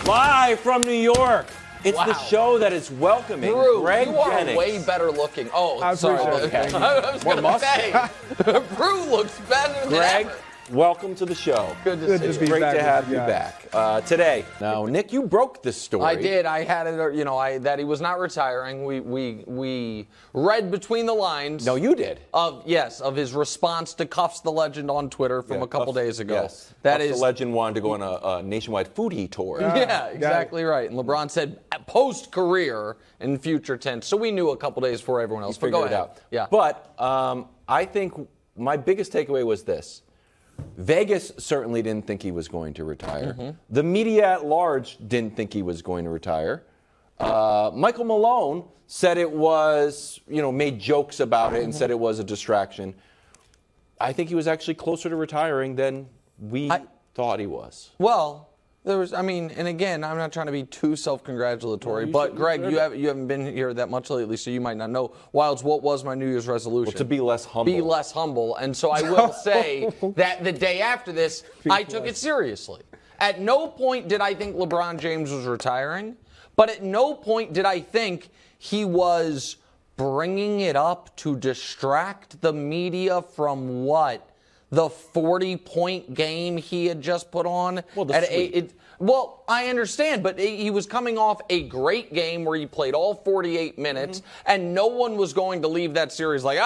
Live from New York. It's the show that is welcoming Greg you are Jennings. way better looking. Oh, I sorry. appreciate it. I was going to say, Brew looks better than Greg, ever. welcome to the show. Good to see you. It's great to have you back today. Now, Nick, you broke this story. I did. I had it. That he was not retiring. We read between the lines. No, you did. Of his response to Cuffs the Legend on Twitter from a couple days ago. Yes. That Cuffs is the Legend wanted to go on a nationwide foodie tour. Yeah, exactly right. And LeBron said post-career in future tense. So we knew a couple days before everyone else. But go ahead. It out. Yeah. But I think my biggest takeaway was this. Vegas certainly didn't think he was going to retire. Mm-hmm. The media at large didn't think he was going to retire. Michael Malone said it was, made jokes about it and said it was a distraction. I think he was actually closer to retiring than we thought he was. Well, and again, I'm not trying to be too self-congratulatory, but Greg, you haven't been here that much lately, so you might not know. Wildes, what was my New Year's resolution? Well, to be less humble. Be less humble. And so I will say that the day after this, I took it seriously. At no point did I think LeBron James was retiring, but at no point did I think he was bringing it up to distract the media from what? The 40-point game he had just put on. Well, I understand, but he was coming off a great game where he played all 48 minutes, and no one was going to leave that series like,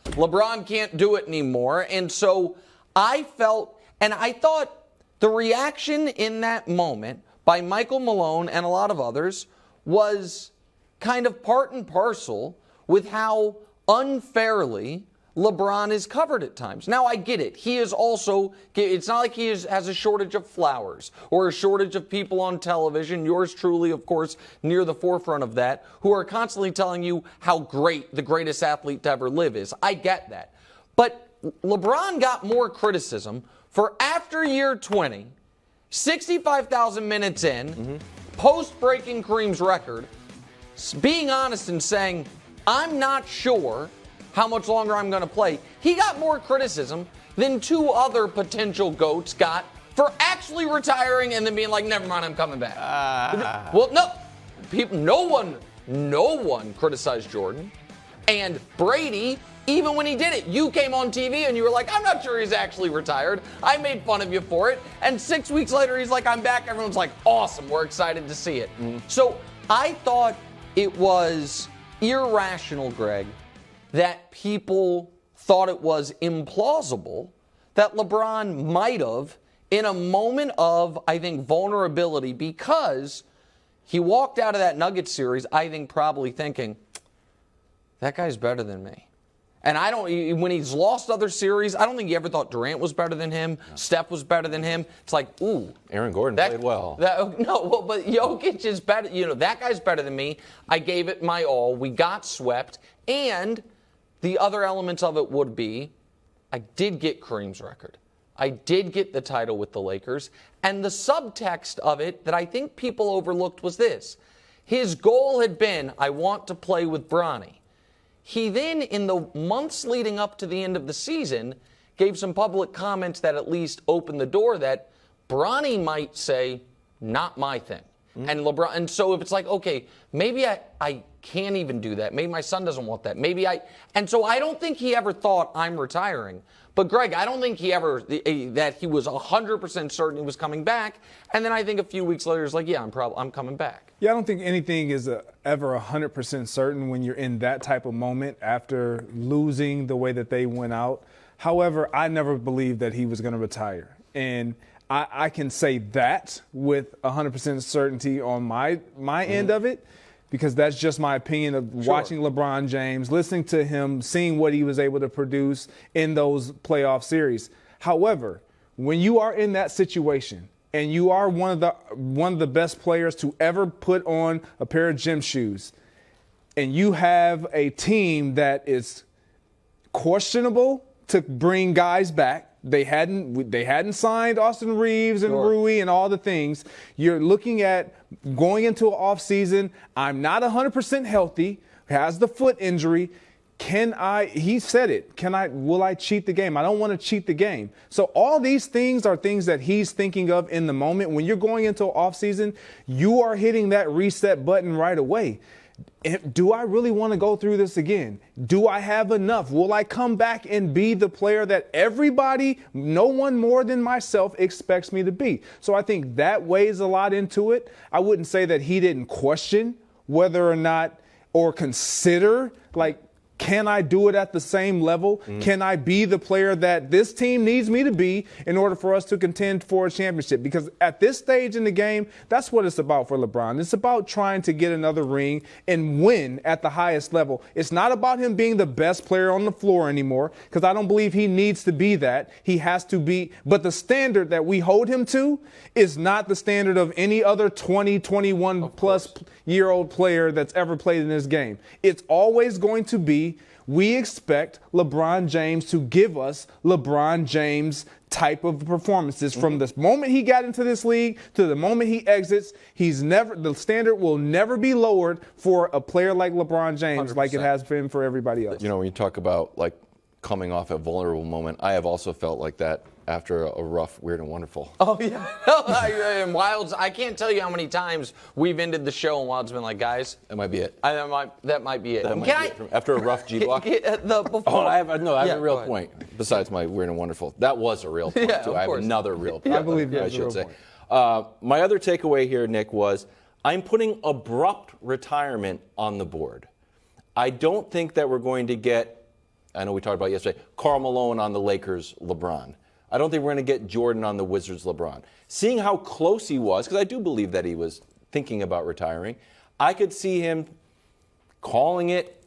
LeBron can't do it anymore. And so I felt, and I thought the reaction in that moment by Michael Malone and a lot of others was kind of part and parcel with how unfairly LeBron is covered at times. Now, I get it. He is also, it's not like he has a shortage of flowers or a shortage of people on television. Yours truly, of course, near the forefront of that, who are constantly telling you how great the greatest athlete to ever live is. I get that. But LeBron got more criticism for after year 20, 65,000 minutes in, post-breaking Kareem's record, being honest and saying, I'm not sure how much longer I'm going to play. He got more criticism than two other potential GOATs got for actually retiring and then being like, never mind, I'm coming back. Well, no one criticized Jordan. And Brady, even when he did it, you came on TV and you were like, I'm not sure he's actually retired. I made fun of you for it. And 6 weeks later, he's like, I'm back. Everyone's like, awesome. We're excited to see it. So I thought it was irrational, Greg, that people thought it was implausible that LeBron might have, in a moment of, I think, vulnerability, because he walked out of that Nuggets series, I think, probably thinking, that guy's better than me. And when he's lost other series, I don't think he ever thought Durant was better than him, Steph was better than him. It's like, ooh. Aaron Gordon played well. But Jokic is better. That guy's better than me. I gave it my all. We got swept. And the other elements of it would be, I did get Kareem's record. I did get the title with the Lakers. And the subtext of it that I think people overlooked was this. His goal had been, I want to play with Bronny. He then, in the months leading up to the end of the season, gave some public comments that at least opened the door that Bronny might say, not my thing. And LeBron, and so if it's like, okay, maybe I can't even do that. Maybe my son doesn't want that. And so I don't think he ever thought I'm retiring. But Greg, I don't think he ever, that he was 100% certain he was coming back. And then I think a few weeks later, it's like, yeah, I'm coming back. Yeah, I don't think anything is ever 100% certain when you're in that type of moment after losing the way that they went out. However, I never believed that he was going to retire. And I can say that with 100% certainty on my end of it, because that's just my opinion of watching LeBron James, listening to him, seeing what he was able to produce in those playoff series. However, when you are in that situation and you are one of the best players to ever put on a pair of gym shoes, and you have a team that is questionable to bring guys back. They hadn't signed Austin Reeves and Rui and all the things. You're looking at going into an offseason. I'm not 100% healthy, has the foot injury. he said it, will I cheat the game? I don't want to cheat the game. So all these things are things that he's thinking of in the moment. When you're going into off season, you are hitting that reset button right away. Do I really want to go through this again? Do I have enough? Will I come back and be the player that everybody, no one more than myself, expects me to be? So I think that weighs a lot into it. I wouldn't say that he didn't question whether or not, or consider, like, can I do it at the same level? Can I be the player that this team needs me to be in order for us to contend for a championship? Because at this stage in the game, that's what it's about for LeBron. It's about trying to get another ring and win at the highest level. It's not about him being the best player on the floor anymore, because I don't believe he needs to be that. He has to be. But the standard that we hold him to is not the standard of any other 20, 21 plus year old player that's ever played in this game. It's always going to be, we expect LeBron James to give us LeBron James type of performances from the moment he got into this league to the moment he exits. The standard will never be lowered for a player like LeBron James 100%. Like it has been for everybody else. You know, when you talk about like coming off a vulnerable moment, I have also felt like that after a rough, weird, and wonderful. Oh, yeah. And Wildes, I can't tell you how many times we've ended the show and Wildes been like, guys. That might be it. That might be it. After a rough G-block? I have a real point, besides my weird and wonderful. That was a real point, too. I have another real point, I believe I should say. My other takeaway here, Nick, was I'm putting abrupt retirement on the board. I don't think that we're going to get, I know we talked about yesterday, Karl Malone on the Lakers, LeBron. I don't think we're going to get Jordan on the Wizards, LeBron. Seeing how close he was, because I do believe that he was thinking about retiring, I could see him calling it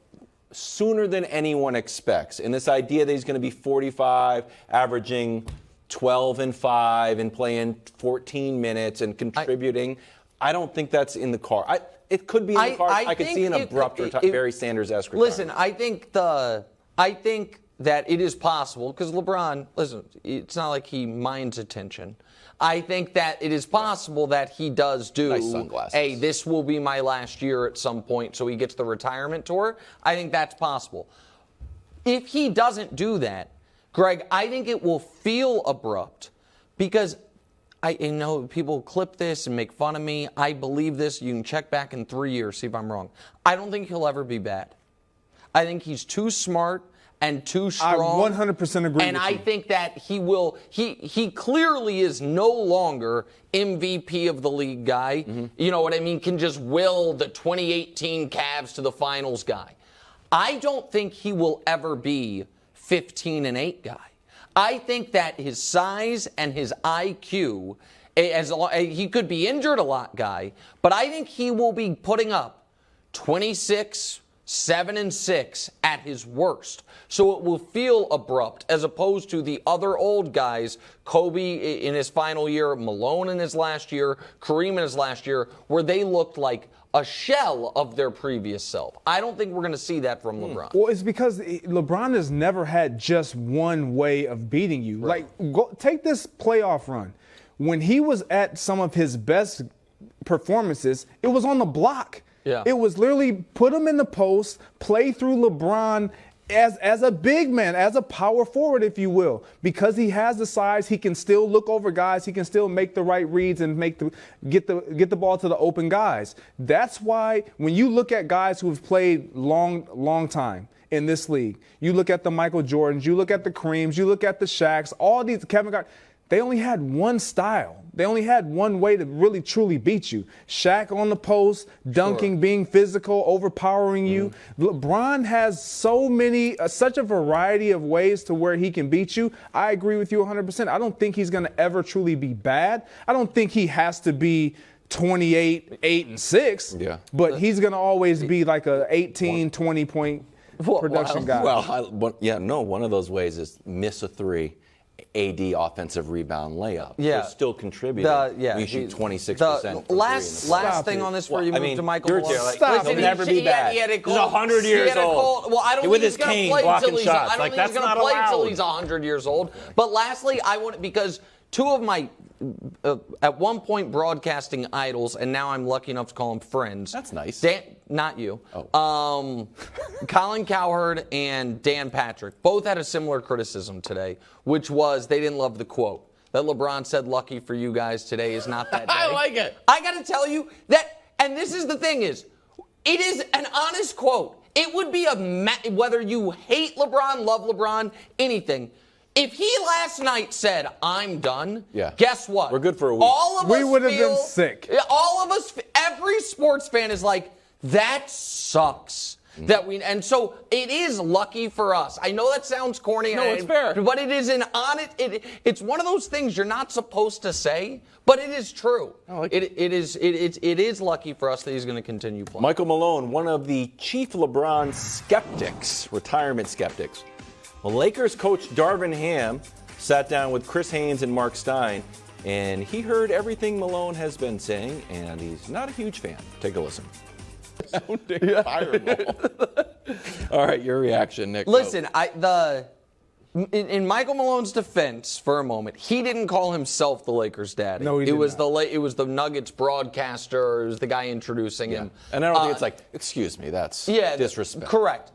sooner than anyone expects. And this idea that he's going to be 45, averaging 12 and 5 and playing 14 minutes and contributing, I don't think that's in the car. It could be in the car. I could see an abrupt Barry Sanders-esque retirement. Listen, I think that it is possible, because LeBron, listen, it's not like he minds attention. I think that it is possible that he does do nice sunglasses. Hey, this will be my last year at some point, so he gets the retirement tour. I think that's possible. If he doesn't do that, Greg, I think it will feel abrupt, because I know people clip this and make fun of me. I believe this. You can check back in 3 years, see if I'm wrong. I don't think he'll ever be bad. I think he's too smart and too strong. I 100% agree and with I you. think that he will, he clearly is no longer MVP of the league guy. Mm-hmm. You know what I mean? Can just will the 2018 Cavs to the finals guy. I don't think he will ever be 15-8 guy. I think that his size and his IQ, he could be injured a lot guy, but I think he will be putting up 26, 7-6 at his worst. So it will feel abrupt as opposed to the other old guys, Kobe in his final year, Malone in his last year, Kareem in his last year, where they looked like a shell of their previous self. I don't think we're going to see that from LeBron. Well, it's because LeBron has never had just one way of beating you. Right. Like, take this playoff run. When he was at some of his best performances, it was on the block. Yeah. It was literally put him in the post, play through LeBron as a big man, as a power forward, if you will. Because he has the size, he can still look over guys, he can still make the right reads and get the ball to the open guys. That's why when you look at guys who have played long time in this league, you look at the Michael Jordans, you look at the Kareems, you look at the Shaqs, all these Kevin Garnett, they only had one style. They only had one way to really truly beat you. Shaq on the post, dunking, being physical, overpowering you. LeBron has such a variety of ways to where he can beat you. I agree with you 100%. I don't think he's going to ever truly be bad. I don't think he has to be 28, 8, and 6. Yeah. But he's going to always be like a 18, 20-point production guy. One of those ways is miss a three. AD offensive rebound layup. Yeah. You're still contributing. You shoot 26%. Last thing on this before you move to Michael Malone. He'll never be bad. He's 100 years old. Well, I don't with think he's his cane play blocking until shots. I don't think he's going to play until he's 100 years old. But lastly, I want because two of my at one point broadcasting idols, and now I'm lucky enough to call them friends. That's nice. Not you. Oh. Colin Cowherd and Dan Patrick both had a similar criticism today, which was they didn't love the quote that LeBron said, "Lucky for you guys, today is not that day." I like it. I got to tell you that, and this is the thing is, it is an honest quote. It would be whether you hate LeBron, love LeBron, anything. If he last night said, "I'm done," guess what? We're good for a week. We would have been sick. All of us, every sports fan is like, that sucks. And so it is lucky for us. I know that sounds corny. No, it's fair. But it is it's one of those things you're not supposed to say, but it is true. It is lucky for us that he's going to continue playing. Michael Malone, one of the chief LeBron skeptics, retirement skeptics. Well, Lakers coach Darvin Ham sat down with Chris Haynes and Mark Stein, and he heard everything Malone has been saying, and he's not a huge fan. Take a listen. All right, your reaction, Nick. Listen, in Michael Malone's defense, for a moment, he didn't call himself the Lakers' daddy. No, he did not. It was the Nuggets broadcaster. It was the guy introducing him. And I don't think it's like, excuse me, that's disrespect. Correct.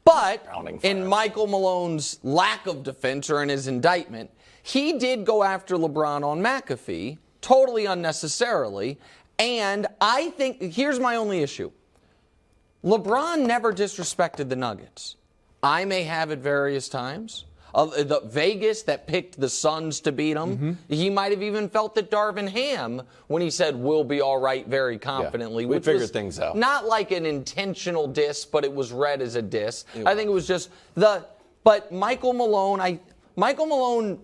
But Browning fire. in Michael Malone's lack of defense or in his indictment, he did go after LeBron on McAfee, totally unnecessarily. And I think, here's my only issue. LeBron never disrespected the Nuggets. I may have at various times. The Vegas that picked the Suns to beat them. He might have even felt that Darvin Ham, when he said we'll be all right very confidently. We figured things out. Not like an intentional diss, but it was read as a diss. I think it was just but Michael Malone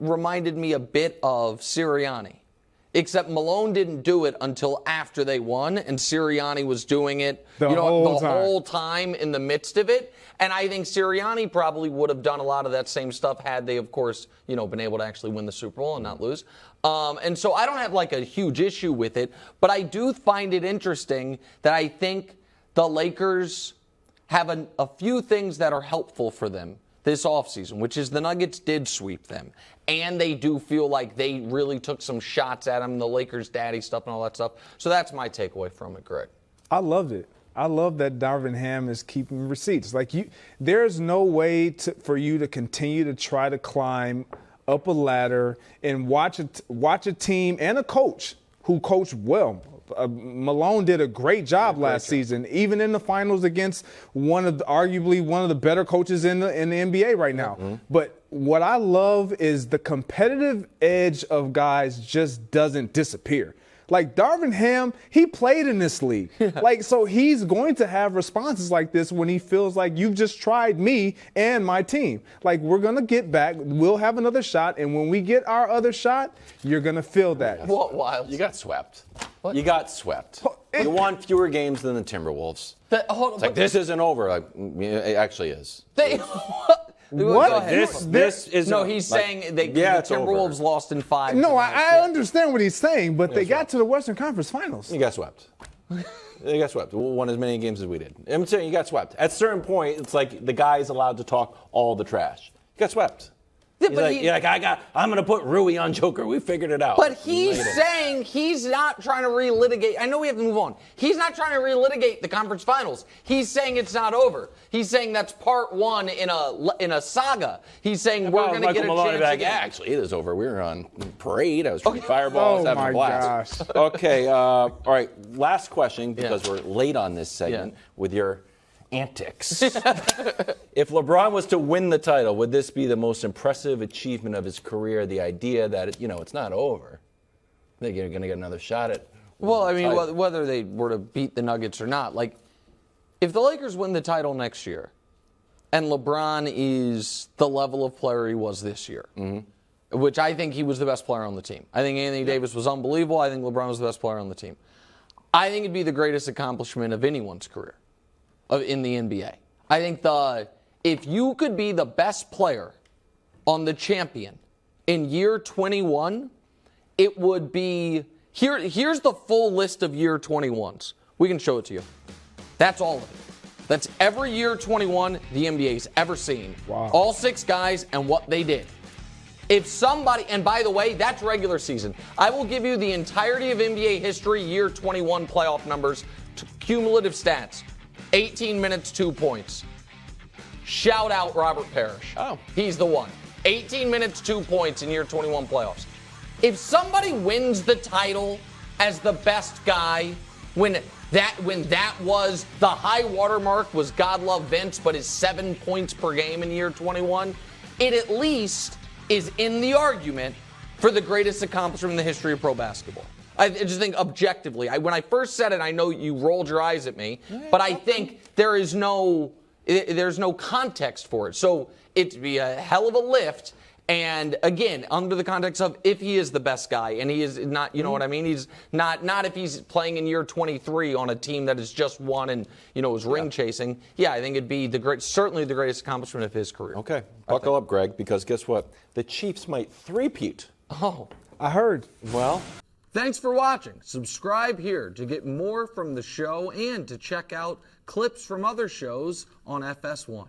reminded me a bit of Sirianni. Except Malone didn't do it until after they won, and Sirianni was doing it the whole time in the midst of it. And I think Sirianni probably would have done a lot of that same stuff had they, of course, been able to actually win the Super Bowl and not lose. And so I don't have like a huge issue with it, but I do find it interesting that I think the Lakers have a few things that are helpful for them this offseason, which is the Nuggets did sweep them. And they do feel like they really took some shots at him, the Lakers' daddy stuff and all that stuff. So that's my takeaway from it, Greg. I loved it. I love that Darvin Ham is keeping receipts. There's no way for you to continue to try to climb up a ladder and watch a team and a coach who coached well. Malone did a great job last season, even in the finals against arguably one of the better coaches in the NBA right now. But what I love is the competitive edge of guys just doesn't disappear. Like Darvin Ham, he played in this league. So he's going to have responses like this when he feels like you've just tried me and my team. We're going to get back. We'll have another shot. And when we get our other shot, you're going to feel that. What, Wildes? You got swept. What? You got swept. You won fewer games than the Timberwolves. This isn't over. It actually is. What? This is no. He's saying the Timberwolves lost in 5. No, I understand what he's saying, but they got to the Western Conference Finals. You got swept. You got swept. We won as many games as we did. I'm saying you got swept. At a certain point, it's like the guy's allowed to talk all the trash. You got swept. I'm going to put Rui on Joker. We figured it out. But he's saying he's not trying to relitigate. I know we have to move on. He's not trying to relitigate the conference finals. He's saying it's not over. He's saying that's part one in a saga. He's saying we're going to get a chance again. Actually, it is over. We were on parade. I was shooting fireballs, having a blast. Gosh. Okay. All right. Last question, because we're late on this segment with your antics. If LeBron was to win the title, would this be the most impressive achievement of his career? The idea that it's not over. They're going to get another shot at. Well, I mean, whether they were to beat the Nuggets or not, if the Lakers win the title next year, and LeBron is the level of player he was this year, which I think he was the best player on the team. I think Anthony Davis was unbelievable. I think LeBron was the best player on the team. I think it'd be the greatest accomplishment of anyone's career in the NBA. I think if you could be the best player on the champion in year 21, it would be here's the full list of year 21s. We can show it to you. That's all of it. That's every year 21 the NBA's ever seen. Wow. All 6 guys and what they did. If somebody, and by the way, that's regular season. I will give you the entirety of NBA history, year 21 playoff numbers, cumulative stats. 18 minutes, 2 points. Shout out Robert Parrish. Oh. He's the one. 18 minutes, 2 points in year 21 playoffs. If somebody wins the title as the best guy, when that was the high watermark was God love Vince, but his 7 points per game in year 21, it at least is in the argument for the greatest accomplishment in the history of pro basketball. I just think objectively, when I first said it, I know you rolled your eyes at me, but I think there's no context for it. So it'd be a hell of a lift. And again, under the context of if he is the best guy, and he is not, you know what I mean? He's not if he's playing in year 23 on a team that has just won and, is ring chasing. Yeah, I think it'd be certainly the greatest accomplishment of his career. Okay, buckle up, Greg, because guess what? The Chiefs might three-peat. Oh, I heard. Well, thanks for watching. Subscribe here to get more from the show and to check out clips from other shows on FS1.